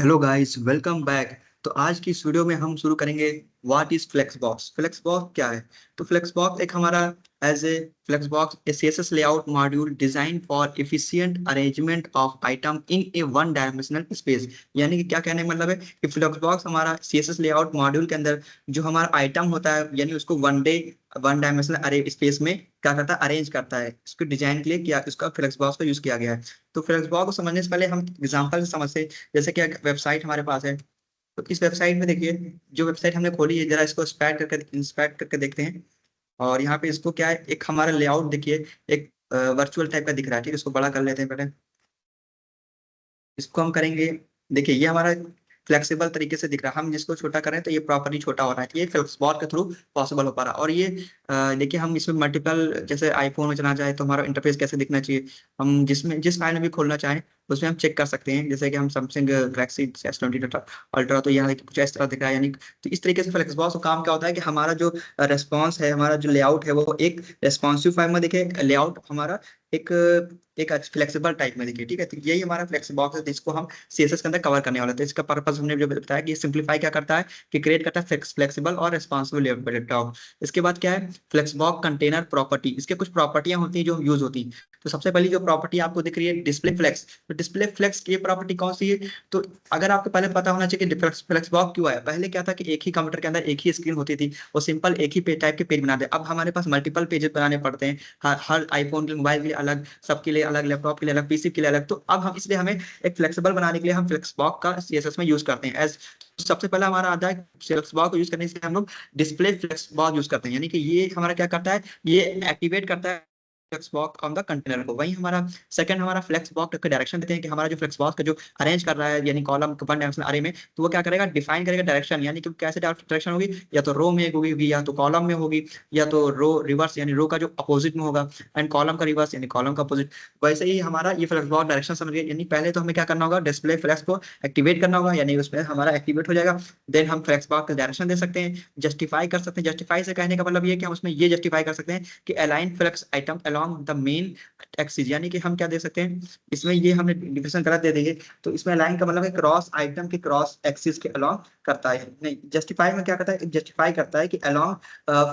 Hello guys, welcome back. तो आज की इस वीडियो में हम शुरू करेंगे व्हाट इज फ्लेक्सबॉक्स। फ्लेक्सबॉक्स क्या है? तो फ्लेक्सबॉक्स एक हमारा as a flexbox a CSS layout module design for efficient arrangement of item in a one dimensional space. यानी कि क्या कहने का मतलब है कि फ्लेक्सबॉक्स हमारा सीएसएस लेआउट मॉड्यूल के अंदर जो हमारा आइटम होता है, यानी उसको वन डायमेंशनल अरे स्पेस में क्या करता है, अरेंज करता है। इसको डिजाइन के लिए क्या इसका फ्लेक्सबॉक्स का यूज किया गया है। तो फ्लेक्सबॉक्स को समझने से पहले हम एग्जांपल से समझते हैं। जैसे कि वेबसाइट हमारे पास है, तो इस वेबसाइट में देखिए, जो वेबसाइट हमने खोली है, जरा इसको इंस्पेक्ट करके देखते हैं। और यहाँ पे इसको क्या है, एक हमारा लेआउट देखिए, एक वर्चुअल टाइप का दिख रहा है। ठीक है, इसको बड़ा कर लेते हैं पहले। इसको हम करेंगे। देखिए, ये हमारा फ्लेक्सिबल तरीके से दिख रहा है। हम जिसको छोटा करें तो ये प्रॉपरली छोटा हो रहा है। ये फ्लेक्सबॉट के थ्रू पॉसिबल हो पा रहा है। और ये देखिए, हम इसमें मल्टीपल, जैसे आईफोन में चलाना चाहे तो हमारा इंटरफेस कैसे दिखना चाहिए, हम जिस फाइल में भी खोलना चाहें उसमें हम चेक कर सकते हैं। जैसे कि हम सैमसंग गैलेक्सी S20 अल्ट्रा, तो यहाँ कुछ इस तरह दिख रहा है। यानी तो इस तरीके से फ्लेक्सबॉक्स का काम क्या होता है कि हमारा जो रेस्पॉन्स है, हमारा जो लेआउट है, वो एक रेस्पॉन्सिव फाइल में दिखे, लेआउट हमारा एक एक फ्लेक्सिबल टाइप में दिखे। ठीक है, तो यही हमारा फ्लेक्स बॉक्स है जिसको हम सीएसएस के अंदर कवर करने वाले थे। इसका पर्पस हमने जो बताया कि सिंप्लीफाई क्या करता है कि क्रिएट करता है फ्लेक्सिबल और रिस्पॉन्सिबल लैपटॉप। इसके बाद क्या है, फ्लेक्स बॉक्स कंटेनर प्रॉपर्टी। इसके कुछ प्रॉपर्टियां होती हैं जो यूज होती हैं। तो सबसे पहली जो प्रॉपर्टी आपको दिख रही है, डिस्प्ले फ्लेक्स। तो डिस्प्ले फ्लेक्स की प्रॉपर्टी कौन सी है? तो अगर आपको पहले पता होना चाहिए कि फ्लेक्स बॉक्स क्यों आया। पहले क्या था कि एक ही कंप्यूटर के अंदर एक ही स्क्रीन होती थी, वो सिंपल एक ही टाइप के पेज बनाते। अब हमारे पास मल्टीपल पेजेस बनाने पड़ते हैं, हर आईफोन के मोबाइल के लिए अलग, सबके लिए अलग, लैपटॉप के लिए अलग, पीसी के लिए अलग। तो अब हम इसलिए हमें एक फ्लेक्सिबल बनाने के लिए हम फ्लेक्सबॉक्स का सीएसएस में यूज करते हैं। एज सबसे पहला हमारा आता है फ्लेक्सबॉक्स को यूज करने के लिए हम लोग डिस्प्ले फ्लेक्सबॉक्स यूज करते हैं। यानी कि ये हमारा क्या करता है, ये एक्टिवेट करता है फ्लेक्सबॉक्स ऑन द कंटेनर को। वहीं हमारा सेकंड, हमारा फ्लेक्सबॉक्स का डायरेक्शन देते हैं कि हमारा जो फ्लेक्सबॉक्स का जो अरेंज कर रहा है, यानी कॉलम वन डायमेंशनल अरे में, तो वो क्या करेगा, डिफाइन करेगा डायरेक्शन। यानी कि कैसे डायरेक्शन होगी, या तो रो में होगी, या तो कॉलम में होगी, या तो रो रिवर्स, यानी रो का जो अपोजिट में होगा, एंड कॉलम का रिवर्स यानी कॉलम का अपोजिट। वैसे ही हमारा ये फ्लेक्स बॉक्स डायरेक्शन समझ गए। यानी पहले तो हमें क्या करना होगा, डिस्प्ले फ्लेक्स को एक्टिवेट करना होगा, यानी उसमें हमारा एक्टिवेट हो जाएगा। देन हम फ्लेक्स बॉक्स का डायरेक्शन दे सकते हैं, जस्टिफाई कर सकते हैं। जस्टिफाई से कहने का मतलब ये कि हम उसमें ये जस्टिफाई कर सकते हैं कि align flex item along the main axis. यानी कि हम क्या दे सकते हैं, इसमें ये हमने डिफिनेशन गलत दे देंगे। तो इसमें अलाइन का मतलब है क्रॉस आइटम के क्रॉस एक्सिस के अलोंग करता है। नहीं, जस्टिफाई में क्या करता है, जस्टिफाई करता है कि अलोंग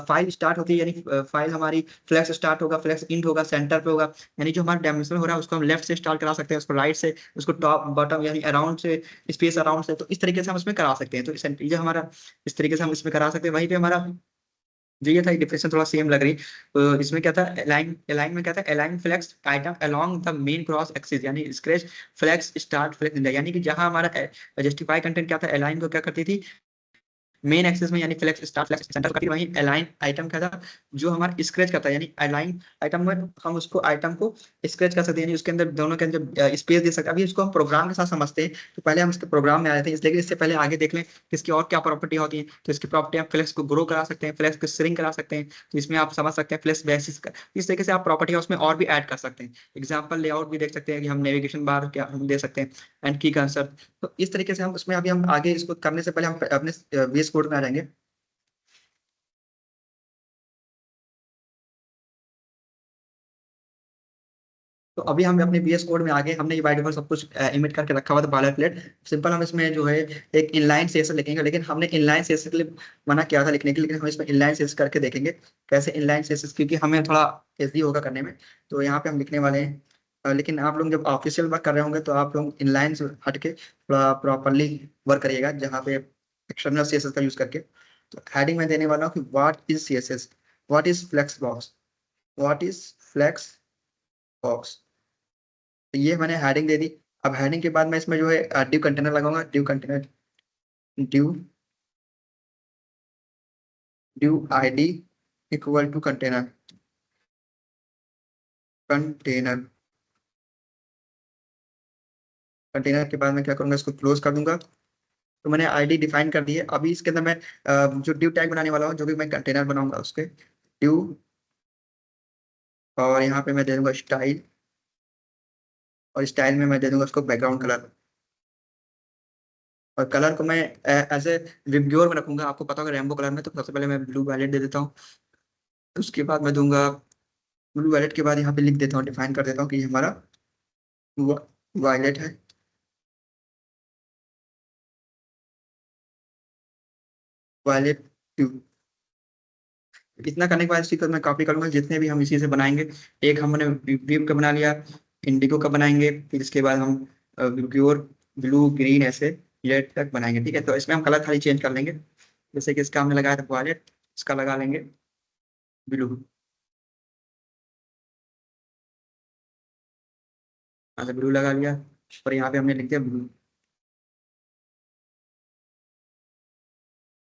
फाइल स्टार्ट होती है, यानी फाइल हमारी फ्लेक्स स्टार्ट होगा, फ्लेक्स इंड होगा, सेंटर पे होगा। यानी जो हमारा डायमेंशन हो रहा है उसको हम लेफ्ट से स्टार्ट करा सकते हैं, उसको राइट से, उसको टॉप बॉटम यानी अराउंड से, स्पेस अराउंड से। तो इस तरीके से हम इसमें करा सकते हैं। तो ये हमारा इस तरीके से हम इसमें करा सकते हैं। वहीं पे हमारा जो ये था डिफिनेशन थोड़ा सेम लग रही। तो इसमें क्या था, अलाइन, अलाइन में क्या था, align flex item along the main cross axis, यानी स्क्रैच फ्लेक्स स्टार्ट फ्लेक्स। यानी कि जहां हमारा जस्टिफाई कंटेंट क्या था, अलाइन को क्या करती थी मेन एक्सिस में, यानी फ्लेक्स स्टार्ट फ्लेक्स सेंटर करती। वहीं अलाइन आइटम क्या था, जो हमारा स्क्रैच करता है, यानी अलाइन आइटम में हम उसको आइटम को स्क्रैच कर सकते हैं, यानी उसके अंदर दोनों के अंदर स्पेस दे सकते हैं। अभी इसको हम प्रोग्राम के साथ समझते हैं, तो पहले हम इसके प्रोग्राम में आए थे, इसलिए इससे पहले आगे देख लें कि इसकी और क्या प्रॉपर्टी होती है। तो इसकी प्रॉपर्टी, आप फ्लेक्स को ग्रो करा सकते हैं, फ्लेक्स को श्रिंक करा सकते हैं। तो इसमें आप समझ सकते हैं फ्लेक्स बेसिस का। इस तरीके से आप प्रॉपर्टी उसमें और भी ऐड कर सकते हैं। एग्जाम्पल लेआउट भी देख सकते हैं कि हम नेविगेशन बार क्या हम दे सकते हैं, एंड की कंसेप्ट। तो इस तरीके से हम उसमें, अभी हम आगे इसको करने से पहले हम अपने VS कोड में आ जाएंगे। तो अभी हम अपने VS कोड में आगे, हमने ये बाय डिफॉल्ट सब कुछ इमिट करके रखा हुआ था बॉयलर प्लेट। सिंपल हम इसमें जो है एक इनलाइन सीएसएस लिखेंगे, लेकिन हमने इनलाइन सीएसएस के लिए मना किया था लिखने के लिए, लेकिन हम इसमें इनलाइन सीएसएस करके देखेंगे कैसे इनलाइन सीएसएस, क्योंकि हमें थोड़ा इजी होगा करने में। तो यहाँ पे हम लिखने वाले हैं। लेकिन आप लोग जब ऑफिशियल वर्क कर रहे होंगे तो आप लोग इनलाइन से हट के थोड़ा प्रॉपरली वर्क करिएगा, जहाँ पे एक्सटर्नल सीएसएस का यूज करके। तो हेडिंग में देने वाला हूँ कि what is CSS, what is flex box, what is flex box. तो ये मैंने हेडिंग दे दी। अब हेडिंग के बाद मैं इसमें जो है डिव कंटेनर लगाऊंगा, div container, div div ID equal to container, container. Container के बाद मैं क्या करूंगा, इसको क्लोज कर दूंगा। तो मैंने आईडी डिफाइन कर दी है। अभी इसके अंदर मैं जो डिव टैग बनाने वाला हूँ, जो भी मैं कंटेनर बनाऊंगा उसके डिव, और यहाँ पे मैं दे दूंगा स्टाइल, और स्टाइल में मैं दे दूंगा उसको बैकग्राउंड कलर। और कलर को मैं एज ए विबग्योर में रखूंगा। आपको पता होगा रेनबो कलर में, तो सबसे पहले मैं ब्लू वैलेट दे देता हूँ। उसके बाद मैं दूंगा ब्लू वैलेट के बाद यहाँ पे लिख देता हूँ, डिफाइन कर देता हूँ कि ये हमारा वायलेट है। Violet blue. इतना करने के बाद इसी को मैं कॉपी करूंगा, जितने भी हम इसी से बनाएंगे। एक हमने वीव का बना लिया, इंडिगो का बनाएंगे, फिर इसके बाद हम प्योर ब्लू ग्रीन ऐसे रेड तक बनाएंगे। ठीक है, तो इसमें हम कलर खाली चेंज कर लेंगे। जैसे कि इसका हमने लगाया था वॉलेट, इसका लगा लेंगे ब्लू। अच्छा, ब्लू लगा लिया, और यहाँ पे हमने लिख दिया ब्लू।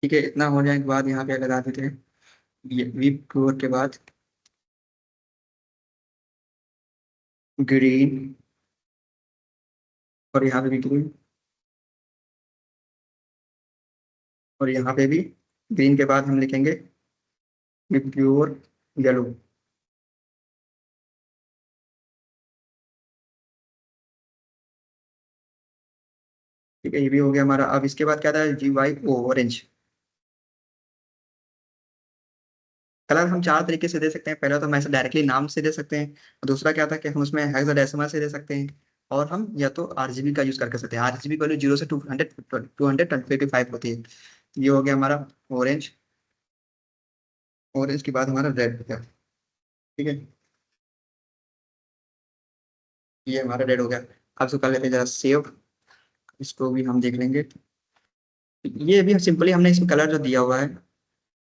ठीक है, इतना हो जाने के बाद यहाँ पे लगा देते हैं ये वीव प्योर के बाद ग्रीन, और यहाँ पे भी ग्रीन, और यहाँ पे भी ग्रीन के बाद हम लिखेंगे प्योर येलो। ठीक है, ये भी हो गया हमारा। अब इसके बाद क्या था, GY ऑरेंज। कलर हम चार तरीके से दे सकते हैं। पहला तो हम ऐसे डायरेक्टली नाम से दे सकते हैं, और दूसरा क्या था कि हम उसमें हेक्साडेसिमल से दे सकते हैं, और हम या तो RGB का यूज करके सकते हैं। RGB वैल्यू 0 से 200 होती है। ये हो गया हमारा ऑरेंज। ऑरेंज के बाद हमारा रेड हो गया। ठीक है, ये हमारा रेड हो गया। अब इसको कर लेते हैं जरा सेव, इसको भी हम देख लेंगे। ये भी सिंपली हमने इसमें कलर जो दिया हुआ है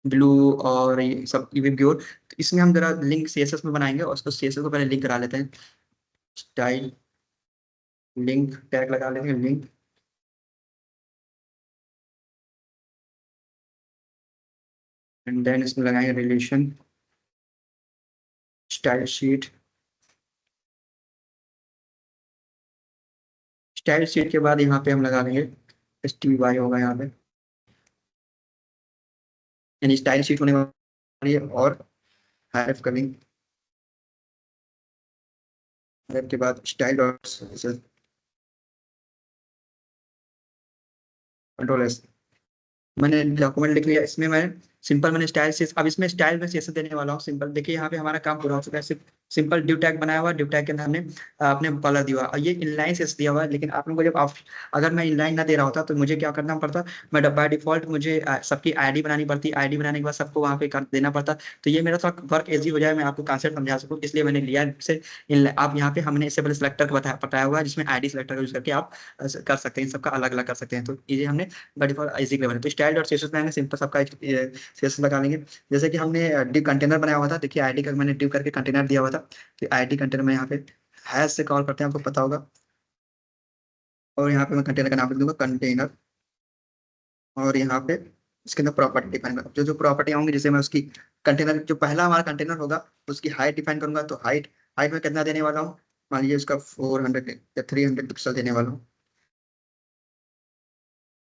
ब्लू और ये सब ये भी प्योर, तो इसमें हम जरा लिंक CSS में बनाएंगे, और उसको CSS को पहले लिंक करा लेते हैं। स्टाइल लिंक टैग लगा लेंगे, लिंक, एंड देन इसमें लगाएंगे relation style sheet. Style sheet के बाद यहाँ पे हम लगा लेंगे STY होगा यहाँ पे, यानी स्टाइल शीट होने वाली है। और हाइफ का लिंक, हाइफ के बाद स्टाइल डॉट कंट्रोल S। मैंने डॉक्यूमेंट लिख लिया, इसमें मैं सिंपल मैंने स्टाइल से, अब इसमें स्टाइल में CSS देने वाला हूँ सिंपल। देखिए यहाँ पे हमारा काम पूरा हो चुका है। सिर्फ सिंपल डिव टैग बनाया हुआ, डिव टैग के अंदर हमने अपने कलर दिया हुआ, और ये इनलाइन CSS दिया हुआ है। लेकिन आप लोगों को जब आप, अगर मैं इनलाइन ना दे रहा होता तो मुझे क्या करना पड़ता, मैं बाय डिफॉल्ट मुझे सबकी ID बनानी पड़ती, ID बनाने के बाद सबको वहाँ पे कर देना पड़ता। तो ये मेरा थोड़ा वर्क इजी हो जाए, मैं आपको कॉन्सेप्ट समझा सकूँ, इसलिए मैंने लिया से। आप यहाँ पे हमने इससे पहले सिलेक्टर का बताया हुआ है, जिसमें ID सेलेक्टर का यूज करके आप कर सकते हैं, सबका अलग अलग कर सकते हैं। तो ये हमने बाय डिफॉल्ट इजी लेवल है। तो स्टाइल डॉट CSS में सिंपल सबका CSS लगा लेंगे। जैसे कि हमने डिव कंटेनर बनाया हुआ था, देखिए ID का मैंने डिव करके कंटेनर दिया हुआ था, तो ID कंटेनर में यहाँ पे हैश से कॉल करते हैं, आपको पता होगा। और यहाँ पे मैं कंटेनर का नाम लिख दूंगा कंटेनर, और यहाँ पे इसके अंदर प्रॉपर्टी डिफाइन करूँगा। जो जो प्रॉपर्टी होंगी, जैसे मैं उसकी कंटेनर, जो पहला हमारा कंटेनर होगा उसकी हाइट डिफाइन करूंगा। तो हाइट, हाइट में कितना देने वाला हूँ, मान लीजिए उसका 400 या 300 पिक्सल देने वाला हूँ।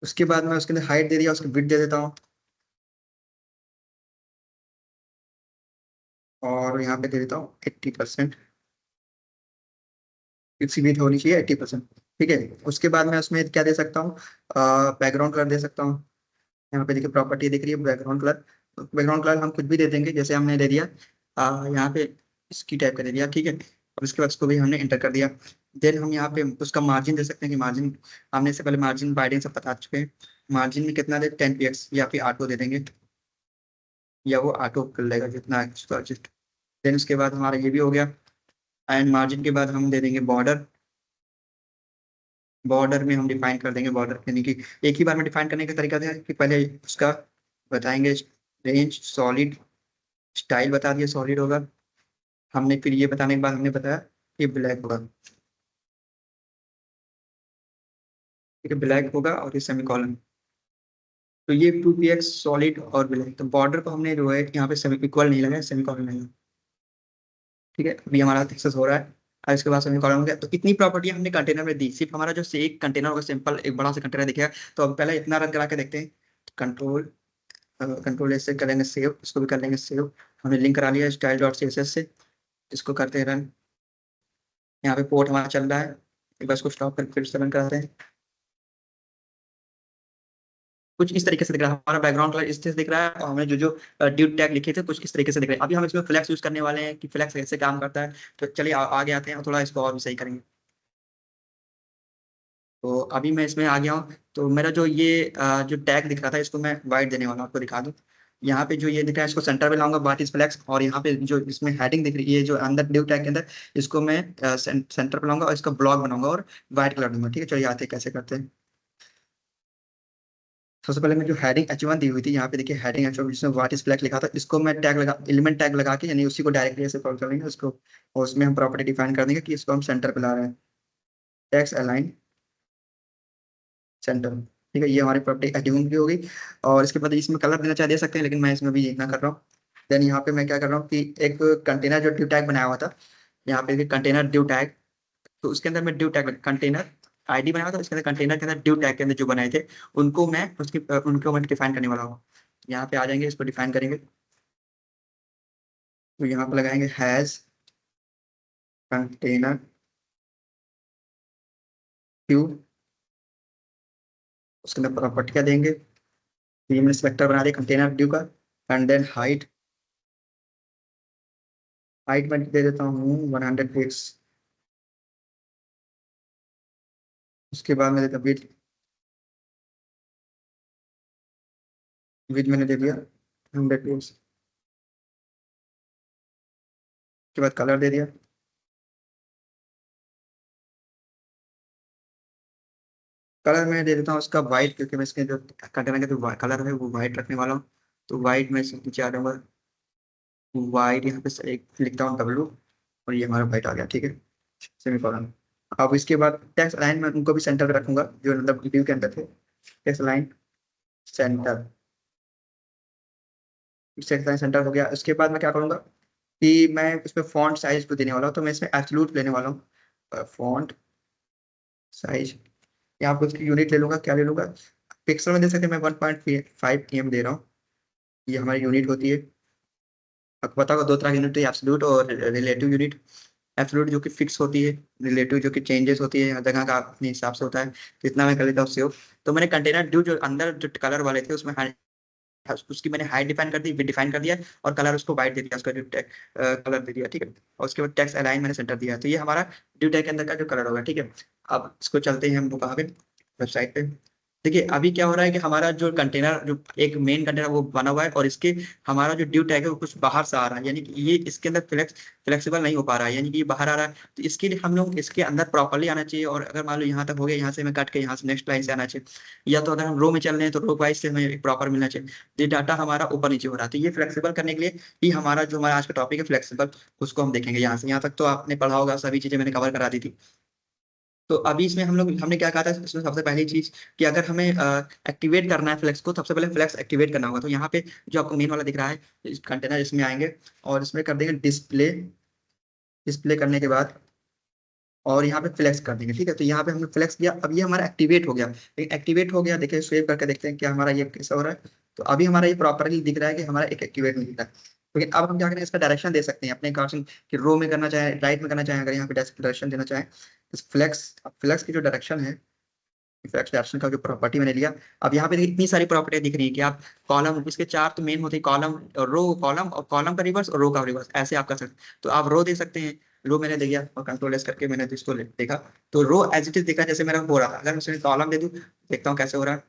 उसके बाद मैं उसके अंदर हाइट दे दिया, उसकी विड्थ दे देता हूँ, और यहाँ पे दे देता हूँ 80%। इसकी विड्थ होनी चाहिए 80%। ठीक है, उसके बाद मैं उसमें क्या दे सकता हूँ, बैकग्राउंड कलर दे सकता हूँ। यहाँ पे देखिए प्रॉपर्टी दिख रही है बैकग्राउंड कलर। बैकग्राउंड कलर हम कुछ भी दे देंगे, जैसे हमने दे दिया यहाँ पे इसकी टाइप का दे दिया। ठीक है, और उसके बाद उसको भी हमने एंटर कर दिया। देन हम यहाँ पे उसका मार्जिन दे सकते हैं कि मार्जिन, हमने इससे पहले मार्जिन बाइडिंग सब बता चुके हैं। मार्जिन में कितना दे, 10 px, या फिर ऑटो दे देंगे, या वो ऑटो कर लेगा जितना उसका एडजस्ट। देन उसके बाद हमारा ये भी हो गया। एंड मार्जिन के बाद हम दे देंगे बॉर्डर। बॉर्डर में हम डिफाइन कर देंगे बॉर्डर, यानी कि एक ही बार में डिफाइन करने का तरीका था कि पहले उसका बताएंगे रेंज सॉलिड, स्टाइल बता दिया सॉलिड होगा हमने, फिर ये बताने के बाद हमने बताया कि ब्लैक होगा। ठीक है, ब्लैक होगा और ये सेमीकॉलन। तो ये 2 px सॉलिड और ब्लैक, तो बॉर्डर को हमने जो है यहाँ पे सेमी इक्वल नहीं लगाया, सेमीकॉलन लगाया। ठीक है, अभी हमारा सक्सेस हो रहा है। और इसके बाद सेमीकॉलन हो गया। तो इतनी प्रॉपर्टी हमने कंटेनर में दी। सिर्फ हमारा जो से एक कंटेनर होगा, सिंपल एक बड़ा सा कंटेनर दिखेगा। तो अब पहले इतना रन करा के देखते हैं। कंट्रोल कंट्रोल से करेंगे सेव, इसको भी कर लेंगे सेव। हमने लिंक करा लिया स्टाइल डॉट CSS से, इसको करते हैं रन। यहाँ पे पोर्ट हमारा चल रहा है, एक बार इसको स्टॉप करके फिर से रन कराते हैं। कुछ इस तरीके से दिख रहा है हमारा बैकग्राउंड कलर, इस तरह से दिख रहा है, और हमने जो जो ड्यू टैग लिखे थे कुछ इस तरीके से दिख रहे हैं। अभी हम इसमें फ्लैक्स यूज करने वाले हैं कि फ्लैक्स कैसे काम करता है। तो चलिए आगे आते हैं और थोड़ा इसको और भी सही करेंगे। तो अभी मैं इसमें आ गया हूँ। तो मेरा जो ये जो टैग दिख रहा था इसको मैं वाइट देने वाला हूँ, आपको दिखा दूँ। यहाँ पे जो ये दिख रहा है इसको सेंटर पे लाऊंगा, व्हाट इज फ्लेक्स। और यहाँ पे जो इसमें हेडिंग दिख रही है जो अंदर डिव टैग के अंदर, इसको मैं सेंटर पे लाऊंगा और इसका ब्लॉक बनाऊंगा और व्हाइट कलर दूंगा। ठीक है, चलिए आते हैं कैसे करते हैं। सबसे पहले मैं जो हेडिंग H1 दी हुई थी, यहाँ पे देखिए हेडिंग H1 जिसमें व्हाट इज फ्लैग लिखा था, इसको मैं टैग लगा, एलिमेंट टैग लगा के, यानी उसी को डायरेक्टली ऐसे कॉल कर लेंगे उसको, और उसमें हम प्रॉपर्टी डिफाइन कर देंगे कि इसको हम सेंटर पे ला रहे हैं। Text align centre. ठीक है, ये हमारी प्रॉपर्टी H1 की होगी। और इसके बाद इसमें कलर देना चाहे दे सकते हैं, लेकिन मैं इसमें भी इतना कर रहा हूँ। देन यहाँ पे मैं क्या कर रहा हूँ कि एक कंटेनर जो ड्यू टैग बनाया हुआ था, यहाँ पे कंटेनर ड्यू टैग, तो उसके अंदर मैं ड्यू टैग कंटेनर आईडी बनाया था, उसके अंदर कंटेनर के अंदर ड्यू टैग के अंदर जो बनाए थे उनको मैं उनको मैं डिफाइन करने वाला हूँ। यहाँ पे आ जाएंगे, इसको डिफाइन करेंगे। तो यहाँ पे लगाएंगे हैज कंटेनर ड्यू, उसके अंदर प्रॉपर्टी क्या देंगे, तो ये मैंने सेलेक्टर बना दिया कंटेनर ड्यू का। एंड देन हाइट, हाइट मैं दे देता हूँ 100 पिक्स। उसके बाद मैं देता हूँ विथ मैंने दे दिया 100 पिक्स। उसके बाद कलर दे दिया, कलर मैं दे देता हूँ उसका वाइट, क्योंकि मैं इसके जो कंटेनर का जो कलर है वो वाइट रखने वाला हूँ। तो वाइट में से नीचे आ जाऊंगा, वाइट यहाँ पे एक लिखता हूँ W, और ये हमारा वाइट आ गया। ठीक है, सेमीकोलन। अब इसके बाद टेक्स्ट लाइन में उनको भी सेंटर पे रखूंगा जो मतलब ड्यू के अंदर थे। Text line centre, text line centre हो गया। उसके बाद मैं क्या करूंगा कि मैं इसमें फॉन्ट साइज को देने वाला हूँ, तो मैं इसमें एब्सोल्यूट लेने वाला हूँ। फॉन्ट साइज, यहाँ पर उसकी यूनिट ले लूंगा, क्या ले लूंगा, पिक्सल में दे सकते हैं, मैं 1.5 pm दे रहा हूँ। ये हमारी यूनिट होती है। आपको पता होगा दो तरह की यूनिट है, एब्सोल्यूट और रिलेटिव यूनिट। एब्सोल्यूट जो कि फिक्स होती है, रिलेटिव जो कि चेंजेस होती है, हर जगह का अपने हिसाब से होता है। तो इतना मैं कर लेता हूँ सेव। तो मैंने कंटेनर ड्यू जो अंदर जो कलर वाले थे उसमें उसकी मैंने हाइट डिफाइन कर दी, विड्थ डिफाइन कर दिया, और कलर उसको वाइट दे दिया, उसका जो कलर दे दिया। ठीक है, और उसके बाद टेक्स्ट अलाइन मैंने सेंटर दिया। तो ये हमारा ड्यू टैग के अंदर का जो कलर होगा। ठीक है, अब इसको चलते हैं हम लोग कहाँ पे, वेबसाइट पे। देखिए अभी क्या हो रहा है कि हमारा जो कंटेनर जो एक मेन कंटेनर वो बना हुआ है, और इसके हमारा जो ड्यू टैग है वो कुछ बाहर से आ रहा है, यानी कि ये इसके अंदर फ्लेक्सिबल नहीं हो पा रहा है, यानी कि ये बाहर आ रहा है। तो इसके लिए हम लोग इसके अंदर प्रॉपरली आना चाहिए। और अगर मान लो यहाँ तक हो गया, यहाँ से मैं कट के यहाँ से नेक्स्ट लाइन से आना चाहिए, या तो अगर हम रो में चल रहे हैं तो रो वाइज से हमें प्रॉपर मिलना चाहिए। ये डाटा हमारा ऊपर नीचे हो रहा है, तो ये फ्लेक्सिबल करने के लिए ही हमारा जो हमारा आज का टॉपिक है फ्लेक्सिबल, उसको हम देखेंगे। यहाँ से यहाँ तक तो आपने पढ़ा होगा, सभी चीजें मैंने कवर करा दी थी। तो अभी इसमें हम लोग हमने क्या कहा था, इसमें सबसे पहली चीज कि अगर हमें एक्टिवेट करना है फ्लेक्स को, सबसे पहले फ्लेक्स एक्टिवेट करना होगा। तो यहाँ पे जो आपको मेन वाला दिख रहा है इस कंटेनर, इसमें आएंगे और इसमें कर देंगे डिस्प्ले। डिस्प्ले करने के बाद और यहाँ पे फ्लेक्स कर देंगे। ठीक है, तो यहाँ पे हमने फ्लेक्स किया, अब ये हमारा एक्टिवेट हो गया। लेकिन एक्टिवेट हो गया, देखिए सेव करके देखते हैं क्या हमारा ये कैसा हो रहा है। तो अभी हमारा ये प्रॉपरली दिख रहा है कि हमारा एक एक्टिवेट नहीं दिख रहा है। लेकिन अब हम क्या करें, इसका डायरेक्शन दे सकते हैं अपने अकॉर्डिंग, कि रो में करना चाहे, राइट में करना चाहे, अगर यहाँ पे डायरेक्शन देना चाहे। तो फ्लेक्स, फ्लेक्स की जो डायरेक्शन है, फ्लेक्स डायरेक्शन का जो प्रॉपर्टी मैंने लिया। अब यहाँ पे देखिए इतनी सारी प्रॉपर्टी दिख रही है कि आप कॉलम, इसके चार तो मेन होते हैं, कॉलम और रो, कॉलम और कॉलम का रिवर्स और रो का रिवर्स, ऐसे आप कर सकते हैं। तो आप रो दे सकते हैं, रो मैंने दे दिया और कंट्रोल एस करके मैंने इसको देखा। तो रो एज इट इज देखा जैसे मेरा हो रहा था। अगर मैं उसमें कॉलम दे दूं, देखता हूँ कैसे हो रहा है।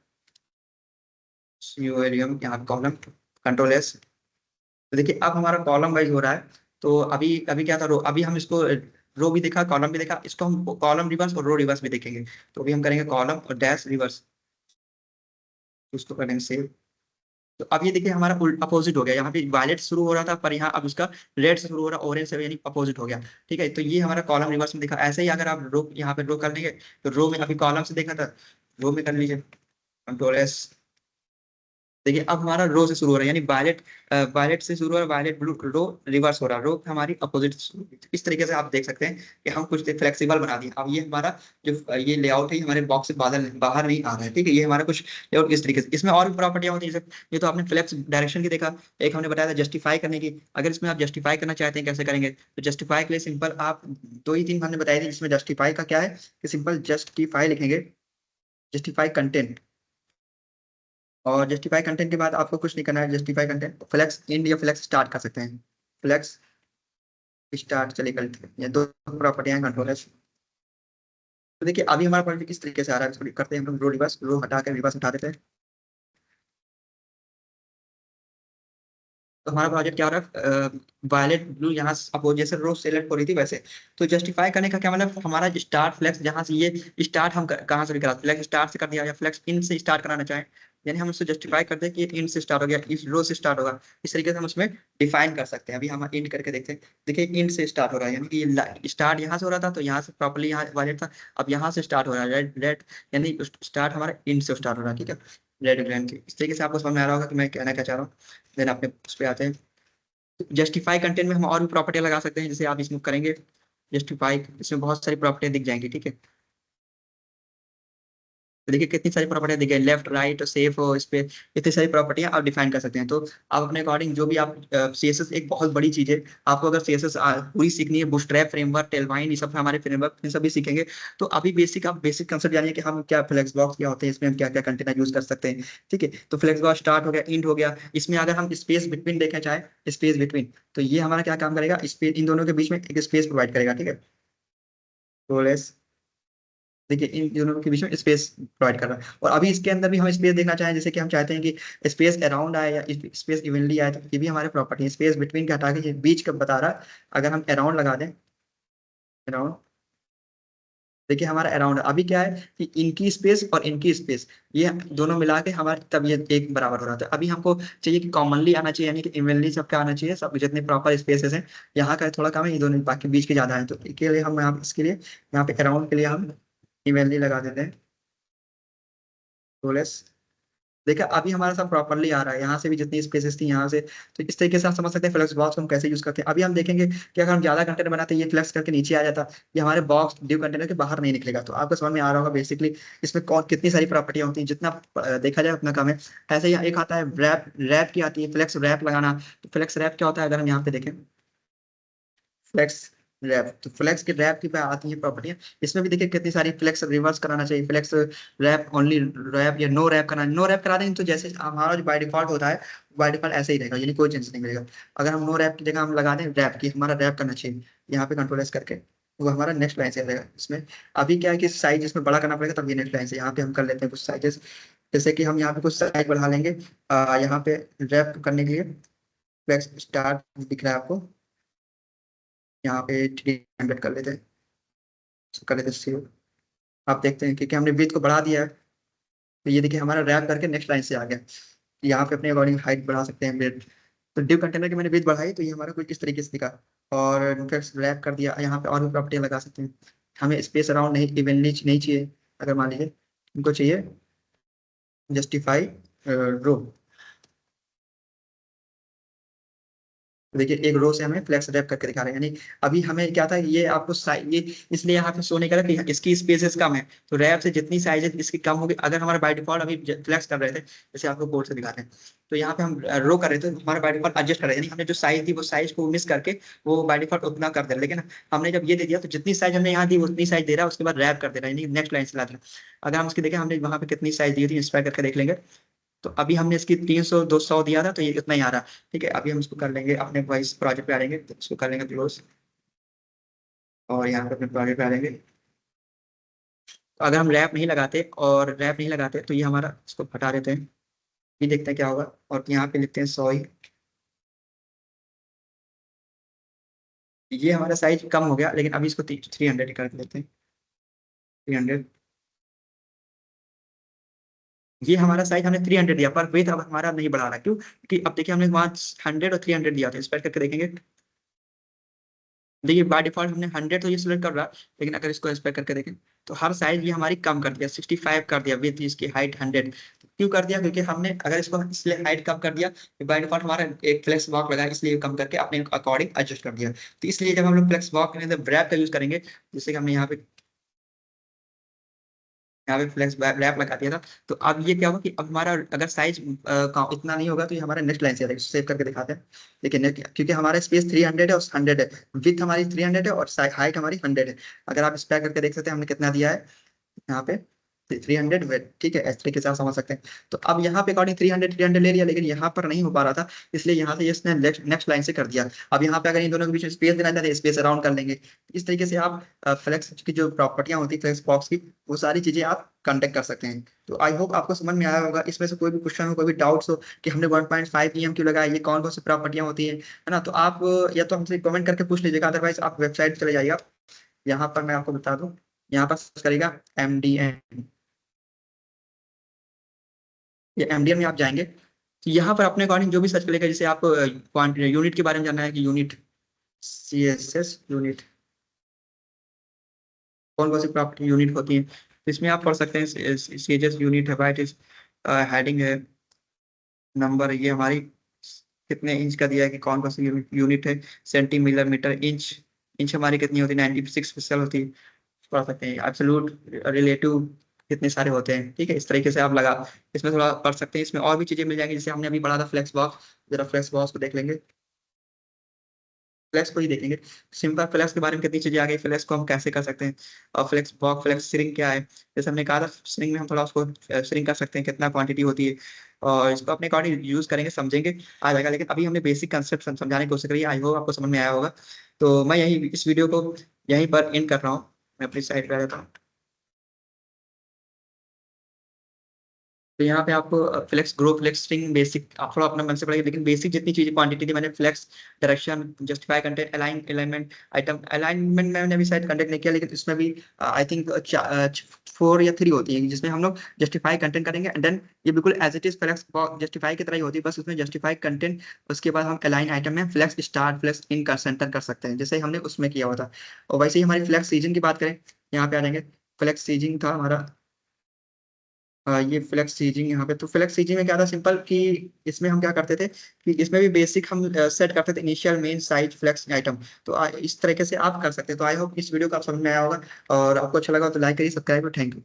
यहाँ कॉलम, कंट्रोल एस। तो देखिए अब हमारा कॉलम वाइज हो रहा है। तो अभी अभी क्या था, रो, अभी हम इसको रो भी देखा, कॉलम भी देखा, इसको हम कॉलम रिवर्स और रो रिवर्स भी देखेंगे। तो अभी हम करेंगे कॉलम और डैश रिवर्स, उसको करेंगे सेव। तो अब ये देखिए हमारा अपोजिट हो गया, यहाँ पे वायलेट शुरू हो रहा था पर यहाँ अब उसका रेड से शुरू हो रहा है, ऑरेंज से, यानी अपोजिट हो गया। ठीक है, तो ये हमारा कॉलम रिवर्स में देखा। ऐसे ही अगर आप रो यहाँ पे रो कर लेंगे, तो रो में अभी कॉलम से देखा था, रो में कर लीजिए, कंट्रोल एस। देखिए अब हमारा रो से शुरू हो रहा है, यानी वायलेट, वायलेट से शुरू हो रहा है, वायलेट ब्लू, रो रिवर्स हो रहा है, रो हमारी अपोजिट। इस तरीके से आप देख सकते हैं कि हम कुछ फ्लेक्सिबल बना दिए। अब ये हमारा जो ये लेआउट है, ये हमारे बॉक्स से बादल बाहर नहीं आ रहा है। ठीक है, ये हमारा कुछ लेआउट इस तरीके से। इसमें और भी प्रॉपर्टियां होती है, जैसे ये तो आपने फ्लेक्स डायरेक्शन की देखा, एक हमने बताया था जस्टिफाई करने की। अगर इसमें आप जस्टिफाई करना चाहते हैं कैसे करेंगे, तो जस्टिफाई के लिए सिंपल आप दो ही तीन हमने बताई थी। जिसमें जस्टिफाई का क्या है कि सिंपल जस्टिफाई लिखेंगे, जस्टिफाई कंटेंट। और जस्टिफाई कंटेंट के बाद आपको कुछ नहीं करना है, जस्टिफाई कंटेंट फ्लेक्स एंड या फ्लेक्स स्टार्ट कर सकते हैं। फ्लेक्स स्टार्ट चलिए करते हैं, ये दो प्रॉपर्टियां कंट्रोल है। तो देखिए अभी हमारा प्रोजेक्ट किस तरीके से आ रहा है, इसको करते हैं हम लोग, रो हटा के रिवर्स हटा देते हैं। तो हमारा प्रोजेक्ट क्या हो रहा है, वायलेट ब्लू, यहाँ सपोज जैसे रो सेलेक्ट हो रही थी वैसे। तो जस्टिफाई करने का क्या मतलब, हमारा स्टार्ट फ्लेक्स जहाँ से ये स्टार्ट हम कहाँ से भी करा, फ्लेक्स स्टार्ट से कर दिया या फ्लेक्स इन से स्टार्ट कराना चाहें, यानी हम उससे जस्टिफाई करते हैं कि इन से स्टार्ट हो गया, इस रो से स्टार्ट होगा, इस तरीके से हम उसमें डिफाइन कर सकते हैं। अभी हम इंड करके देखते हैं, देखिए इंड से स्टार्ट हो रहा है, यानी कि स्टार्ट यहाँ से हो रहा था, तो यहाँ से प्रॉपर्ली यहाँ वायलेट था, अब यहाँ से स्टार्ट हो रहा है रेड रेड, यानी स्टार्ट हमारा इंड से स्टार्ट हो रहा है, ठीक है, रेड ग्रैंड की। इस तरीके से आपको समझ में आ रहा होगा कि मैं कहना क्या चाह रहा हूँ। देन अपने उस पर आते हैं, जस्टिफाई कंटेंट में हम और भी प्रॉपर्टी लगा सकते हैं, जैसे आप इसमें करेंगे जस्टिफाई, इसमें बहुत सारी प्रॉपर्टी दिख जाएंगी, ठीक है। तो देखिए कितनी सारी प्रॉपर्टियां दिख गई, लेफ्ट राइट सेफ हो, इस पे इतनी सारी प्रॉपर्टियां आप डिफाइन कर सकते हैं। तो आप अपने अकॉर्डिंग जो भी आप, सीएसएस एक बहुत बड़ी चीज है, आपको अगर सीएसएस पूरी सीखनी है, बूटस्ट्रैप फ्रेमवर्क, टेलवाइन, ये सब हमारे फ्रेमवर्क, इन सभी सीखेंगे। तो अभी बेसिक आप बेसिक कंसेप्ट जानिए कि हम क्या फ्लेक्स बॉक्स क्या होते हैं, इसमें हम क्या क्या कंटेनर यूज कर सकते हैं, ठीक है। तो फ्लेक्स बॉक्स स्टार्ट हो गया, इंड हो गया, इसमें अगर हम स्पेस बिटवीन देखना चाहें, स्पेस बिटवीन, तो ये हमारा क्या काम करेगा, स्पेस इन दोनों के बीच में एक स्पेस प्रोवाइड करेगा, ठीक है। तो देखिए इन दोनों के बीच में स्पेस प्रोवाइड कर रहा है। और अभी इसके अंदर भी हम स्पेस देखना चाहें, जैसे कि हम चाहते हैं कि स्पेस अराउंड आए या स्पेस इवनली आए, तो ये भी हमारे प्रॉपर्टी है। स्पेस बिटवीन का हटा के ये बीच का बता रहा है, अगर हम अराउंड लगा दें, अराउंड, देखिए हमारा अराउंड अभी क्या है कि इनकी स्पेस और इनकी स्पेस, ये दोनों मिला के हमारे तब ये एक बराबर हो रहा था। अभी हमको चाहिए कि कॉमनली आना चाहिए, यानी कि इवनली सबका आना चाहिए, सब जितने प्रॉपर स्पेसेस हैं, यहाँ का थोड़ा कम है, ये दोनों बाकी बीच के ज्यादा है, तो इसके लिए हम यहाँ इसके लिए यहाँ पे अराउंड के लिए हम इवनली लगा देते हैं। तो देखिए अभी हमारा सब प्रॉपरली आ रहा है, यहाँ से भी जितनी स्पेसेस थी यहाँ से। तो इस तरीके से आप समझ सकते हैं फ्लेक्स बॉक्स को हम कैसे यूज करते हैं। अभी हम देखेंगे कि अगर हम ज्यादा कंटेनर बनाते हैं, ये फ्लेक्स करके नीचे आ जाता, ये हमारे बॉक्स ड्यू कंटेनर के बाहर नहीं निकलेगा। तो आपको समझ में आ रहा होगा बेसिकली इसमें कौन कितनी सारी प्रॉपर्टियां होती हैं, जितना देखा जाए उतना कम है। ऐसे ही एक आता है रैप, रैप की आती है, फ्लेक्स रैप लगाना। तो फ्लेक्स रैप क्या होता है, अगर हम यहाँ पे देखें, फ्लेक्स रैप, तो फ्लेक्स के रैप की पे आती है प्रॉपर्टियां। इसमें भी देखिए कितनी सारी, फ्लेक्स रिवर्स कराना चाहिए, फ्लेक्स रैप ओनली रैप या नो रैप कराना, नो रैप करा देंगे तो जैसे हमारा जो बाय डिफॉल्ट होता है, बाय डिफॉल्ट ऐसे ही रहेगा, यानी कोई चेंज नहीं मिलेगा। अगर हम नो रैप की जगह हम लगा दें रैप की, हमारा रैप करना चाहिए, यहाँ पे कंट्रोल एस करके, वो हमारा नेक्स्ट लाइन से आ जाएगा। इसमें अभी क्या है कि साइज इसमें बड़ा करना पड़ेगा, तब ये नेक्स्ट लाइन से यहाँ पे हम कर लेते हैं कुछ साइजेस। जैसे कि हम यहाँ पे कुछ साइज बढ़ा लेंगे, यहाँ पे रैप करने के लिए फ्लेक्स स्टार्ट दिख रहा है आपको, यहाँ पे 300 कर लेते हैं सेव। आप देखते हैं कि हमने विड्थ को बढ़ा दिया है, तो ये देखिए हमारा रैप करके नेक्स्ट लाइन से आ गया। यहाँ पे अपने अकॉर्डिंग हाइट बढ़ा सकते हैं विड्थ। तो डिव कंटेनर की मैंने विड्थ बढ़ाई, तो ये हमारा कुछ इस तरीके से दिखा। और इनफैक्ट रैप कर दिया, यहाँ पे और भी प्रॉपर्टियां लगा सकते हैं। हमें स्पेस अराउंड नहीं, इवनली नहीं चाहिए, अगर मान लीजिए इनको चाहिए जस्टिफाई रो। तो देखिए एक रो से हमें फ्लेक्स रैप करके दिखा रहे हैं, यानी अभी हमें क्या था, ये आपको ये इसलिए यहाँ पे शो नहीं करा कि इसकी स्पेसेस कम है, तो रैप से जितनी साइज है इसकी कम होगी। अगर हमारा बाय डिफॉल्ट अभी फ्लेक्स कर रहे थे, जैसे आपको कोड से दिखा रहे हैं, तो यहाँ पे हम रो कर रहे थे, तो हमारा बाय डिफॉल्ट एडजस्ट कर रहे हैं, यानी हमने जो साइज थी वो साइज को मिस करके वो बाय डिफॉल्ट उतना कर दे रहा है। लेकिन हमने जब ये दे दिया, तो जितनी साइज हमने यहाँ दी उतनी साइज दे रहा है, उसके बाद रैप कर दे रहा है, यानी नेक्स्ट लाइन से ला दे रहा है। अगर हम इसकी देखें हमने वहाँ पे कितनी साइज दी थी, इंस्पायर करके देख लेंगे। तो अभी हमने इसकी 300 200 दिया था, तो ये इतना ही आ रहा है, ठीक है। अभी हम इसको कर लेंगे अपने वॉइस प्रोजेक्ट पे आ जाएंगे, तो इसको कर लेंगे क्लोज, और यहाँ पे अपने प्रोजेक्ट पे आ जाएंगे। तो अगर हम रैप नहीं लगाते, और रैप नहीं लगाते, तो ये हमारा, इसको हटा देते हैं, ये देखते हैं क्या होगा, और यहाँ पे लिखते हैं 100 ही। ये हमारा साइज कम हो गया, लेकिन अभी इसको 300 कर देते हैं, 300। ये हमारा साइज हमने 300 दिया, पर वेट अब हमारा नहीं बढ़ा रहा, क्यों? क्योंकि अब देखिए हमने वहाँ 100 और 300 दिया था, इस पर करके देखेंगे। देखिए बाय डिफॉल्ट हमने 100 तो ये सिलेक्ट कर रहा, लेकिन अगर इसको इंस्पेक्ट करके देखें, तो हर साइज ये हमारी कम कर दिया, 65 कर दिया, विथ इसकी हाइट 100। क्यों कर दिया? क्योंकि हमने अगर इसको इसलिए हाइट कम कर दिया, बाय डिफॉल्ट हमारा एक फ्लेक्स बॉक्स लगा, इसलिए कम करके अपने अकॉर्डिंग एडजस्ट कर दिया। तो इसलिए जब हम लोग फ्लेक्स बॉक्स के अंदर ब्रैप का यूज करेंगे, जैसे कि हमने यहाँ पे फ्लेक्स रैप लगा दिया था, तो अब ये क्या होगा कि अब हमारा अगर साइज इतना नहीं होगा, तो ये हमारा नेक्स्ट लाइन से आएगा। सेव करके दिखाते हैं। देखिए क्योंकि हमारा स्पेस 300 है और 100 है, विथ हमारी 300 है और हाइट हमारी 100 है। अगर आप स्पेयर करके देख सकते हैं हमने कितना दिया है यहाँ पे, 300 ठीक है, इस तरीके से आप समझ सकते हैं। तो अब यहाँ पे अकॉर्डिंग 300 ले लिया, लेकिन यहाँ पर नहीं हो पा रहा था, इसलिए यहाँ से इसने नेक्स्ट लाइन से कर दिया। अब यहाँ पे अगर इन दोनों के बीच में स्पेस देना चाहते हैं, स्पेस अराउंड कर लेंगे। इस तरीके से आप फ्लेक्स की जो प्रॉपर्टियां होती है फ्लेक्स बॉक्स की, वो सारी चीजें आप कंटेक्ट कर सकते हैं। तो आई होप आपको समझ में आया होगा। इसमें से कोई भी क्वेश्चन हो, कोई भी डाउट्स हो कि हमने 1.5 EM क्यों लगाया, ये कौन कौन सी प्रॉपर्टियां होती है ना, तो आप या तो हमसे कमेंट करके पूछ लीजिएगा, अदरवाइज आप वेबसाइट चले जाइएगा। यहाँ पर मैं आपको बता दूं, यहाँ पर सर्च करेगा MDN, ये MDN में आप जाएंगे तो यहाँ पर अपने अकॉर्डिंग जो भी सर्च करेगा, जैसे आप यूनिट के बारे में जानना है कि यूनिट, CSS यूनिट, कौन कौन सी प्रॉपर्टी यूनिट होती है, तो इसमें आप पढ़ सकते हैं। CSS यूनिट है, वाइट इज हेडिंग है, नंबर ये हमारी कितने इंच का दिया है कि कौन कौन सी यूनिट है, सेंटीमीटर, मीटर, इंच। इंच हमारी कितनी होती है, 96 पिक्सल होती है, पढ़ सकते हैं। एब्सोल्यूट, रिलेटिव, कितने सारे होते हैं, ठीक है। इस तरीके से आप लगा इसमें थोड़ा पढ़ सकते हैं। इसमें और भी चीजें मिल जाएंगी, जैसे हमने अभी पढ़ा था फ्लेक्स बॉक्स, जरा फ्लेक्स बॉक्स को देख लेंगे, फ्लेक्स को ही देखेंगे। सिंपल फ्लेक्स के बारे में कितनी चीजें आ गई, फ्लेक्स को हम कैसे कर सकते हैं, और फ्लेक्स बॉक्स, फ्लेक्स श्रिंक क्या है, जैसे हमने कहा था श्रिंक में हम थोड़ा उसको श्रिंक कर सकते हैं, कितना क्वांटिटी होती है, और इसको अपने अकॉर्डिंग यूज करेंगे, समझेंगे, आ जाएगा। लेकिन अभी हमने बेसिक कंसेप्ट समझाने की कोशिश करी, आई होप आपको समझ में आया होगा। तो मैं यही इस वीडियो को यहीं पर एंड कर रहा हूँ, मैं अपनी साइड पे आ जाता हूँ। तो यहाँ पे आपको flex, grow, flex, string, basic आप थोड़ा अपना मन से पढ़ेंगे, लेकिन बेसिक जितनी चीजें क्वांटिटी थी मैंने, flex, direction, justify content, align, element, item, alignment मैंने अभी शायद कंटेंट नहीं किया, लेकिन इसमें भी आई थिंक 4 या 3 होती है, जिसमें हम लोग जस्टिफाई कंटेंट करेंगे, एंड देन ये बिल्कुल as it is flex justify की तरह ही होती है, बस उसमें जस्टिफाई कंटेंट, उसके बाद हम अलाइन आइटम में फ्लेक्स स्टार्ट, फ्लेक्स इन कर सेंटर कर सकते हैं, जैसे हमने उसमें किया हुआ था। और वैसे ही हमारी फ्लेक्स सीजन की बात करें, यहाँ पे आ जाएंगे, फ्लेक्स सीजिंग था हमारा, ये फ्लेक्स सीजिंग यहाँ पे। तो फ्लेक्स सीजिंग में क्या था, सिंपल कि इसमें हम क्या करते थे कि इसमें भी बेसिक हम सेट करते थे, initial, main, size, flex item. तो इस तरीके से आप कर सकते हैं। तो आई होप इस वीडियो को आप समझ में आया होगा, और आपको अच्छा लगा तो लाइक करिए, सब्सक्राइब, थैंक यू।